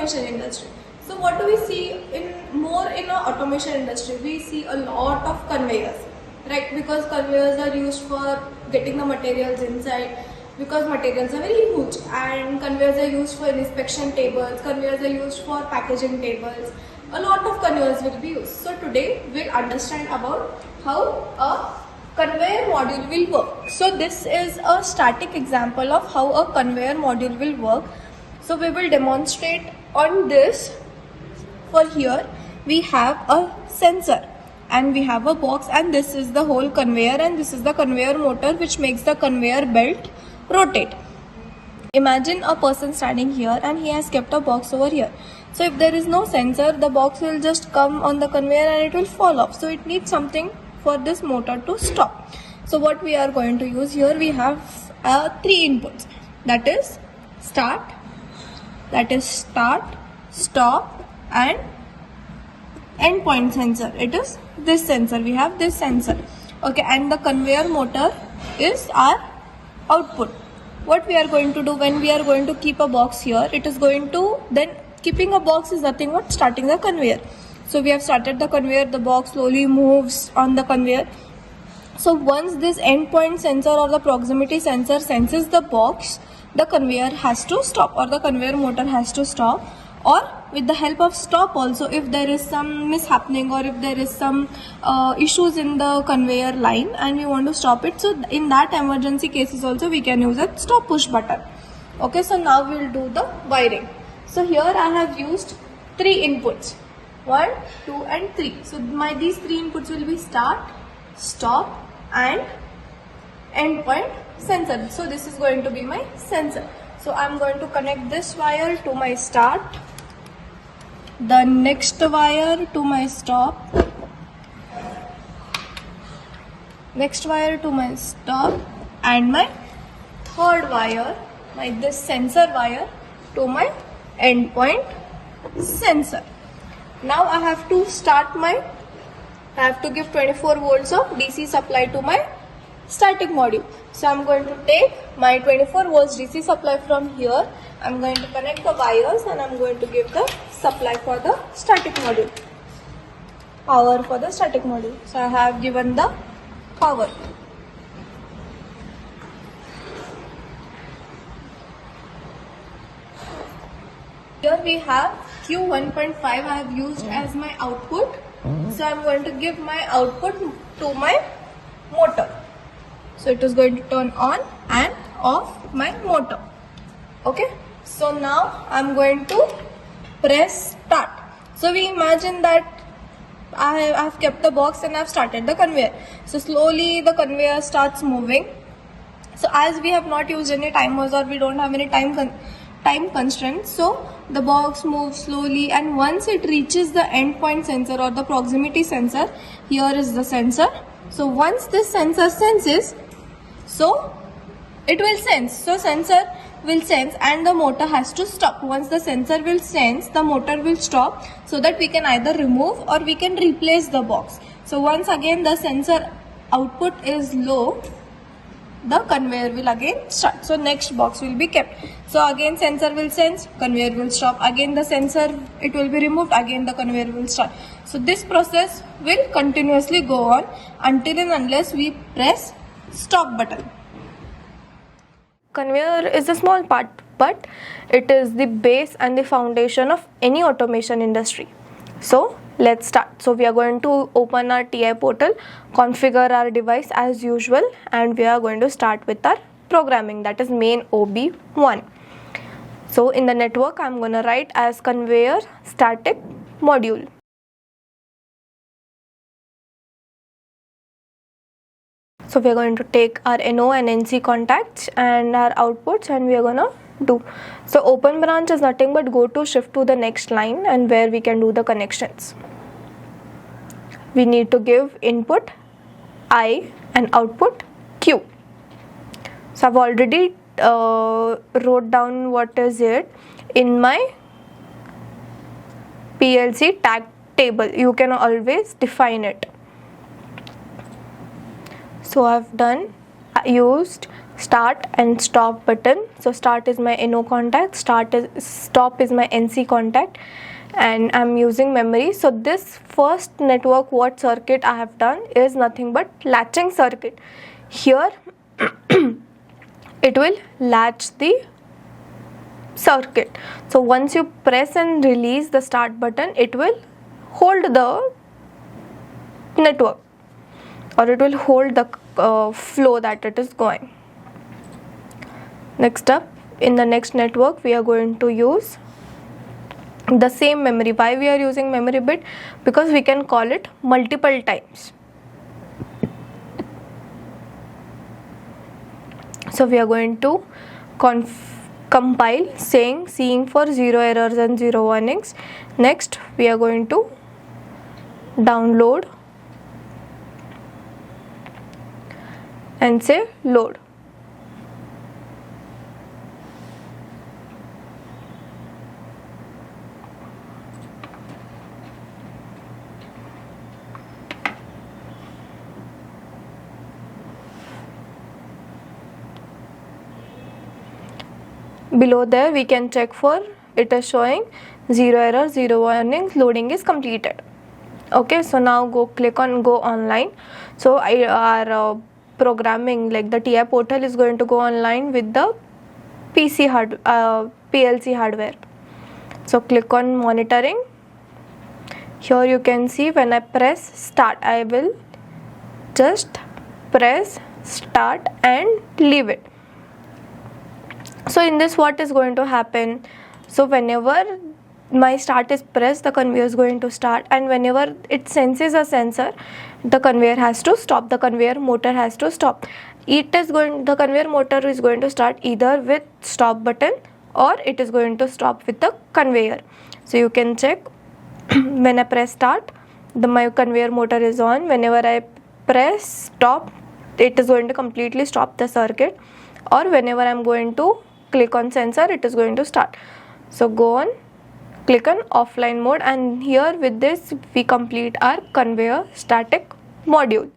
automation industry. So what do we see in automation industry? We see a lot of conveyors, right? Because conveyors are used for getting the materials inside, because materials are very huge, and conveyors are used for inspection tables, conveyors are used for packaging tables. A lot of conveyors will be used. So today we'll understand about how a conveyor module will work. So this is a static example of how a conveyor module will work. So we will demonstrate on this. For here we have a sensor and we have a box, and this is the whole conveyor, and this is the conveyor motor which makes the conveyor belt rotate. Imagine a person standing here and he has kept a box over here. So if there is no sensor, the box will just come on the conveyor and it will fall off. So it needs something for this motor to stop. So what we are going to use here, we have 3 inputs, that is start, stop and endpoint sensor. It is this sensor, we have this sensor, okay, and the conveyor motor is our output. What we are going to do when we are going to keep a box here, it is going to, then keeping a box is nothing but starting the conveyor. So we have started the conveyor, the box slowly moves on the conveyor. So once this endpoint sensor or the proximity sensor senses the box, the conveyor has to stop, or the conveyor motor has to stop, or with the help of stop also, if there is some mishappening or if there is some issues in the conveyor line and we want to stop it, so in that emergency cases also we can use a stop push button. Okay, so now we will do the wiring. So here I have used 3 inputs, 1, 2 and 3. So these 3 inputs will be start, stop and endpoint sensor. So this is going to be my sensor. So I am going to connect this wire to my start, the next wire to my stop, next wire to my stop, and my third wire, this sensor wire, to my endpoint sensor. Now I have to give 24 volts of DC supply to my static module. So I am going to take my 24 volts DC supply from here. I am going to connect the wires and I am going to give the supply for the static module, power for the static module. So I have given the power. Here we have Q1.5 I have used as my output. So I am going to give my output to my motor. So it is going to turn on and off my motor. Okay. So now I am going to press start. So we imagine that I have kept the box and I have started the conveyor. So slowly the conveyor starts moving. So as we have not used any timers or we don't have any time constraints, so the box moves slowly, and once it reaches the endpoint sensor or the proximity sensor, here is the sensor. So once this sensor senses, so it will sense. So sensor will sense and the motor has to stop. Once the sensor will sense, the motor will stop, so that we can either remove or we can replace the box. So once again the sensor output is low, the conveyor will again start. So next box will be kept. So again sensor will sense, conveyor will stop. Again the sensor, it will be removed, again the conveyor will start. So this process will continuously go on until and unless we press stop button. Conveyor is a small part, but it is the base and the foundation of any automation industry. So let's start. So we are going to open our TI portal, configure our device as usual, and we are going to start with our programming, that is main OB1. So in the network I am going to write as Conveyor Static Module. So we are going to take our NO and NC contacts and our outputs, and we are going to do. So open branch is nothing but go to shift to the next line and where we can do the connections. We need to give input I and output Q. So I've already wrote down what is it in my PLC tag table. You can always define it. So I've used start and stop button. So start is my NO contact, stop is my NC contact, and I'm using memory. So this first network, what circuit I have done is nothing but latching circuit. Here it will latch the circuit. So once you press and release the start button, it will hold the network, or it will hold the flow that it is going. Next up, in the next network, we are going to use the same memory. Why we are using memory bit? Because we can call it multiple times. So we are going to compile seeing for 0 errors and 0 warnings. Next, we are going to download and say load. Below there we can check for, it is showing 0 error, 0 warnings, loading is completed. Okay, so now click on go online. So our programming, like the TIA portal, is going to go online with the PLC hardware. So click on monitoring. Here you can see when I press start, I will just press start and leave it. So in this, what is going to happen? So whenever my start is pressed, the conveyor is going to start, and whenever it senses a sensor, the conveyor has to stop, the conveyor motor has to stop. The conveyor motor is going to start either with stop button, or it is going to stop with the conveyor. So you can check, when I press start, my conveyor motor is on. Whenever I press stop, it is going to completely stop the circuit, or whenever I'm going to click on sensor, it is going to start. So click on offline mode, and here with this we complete our conveyor static module.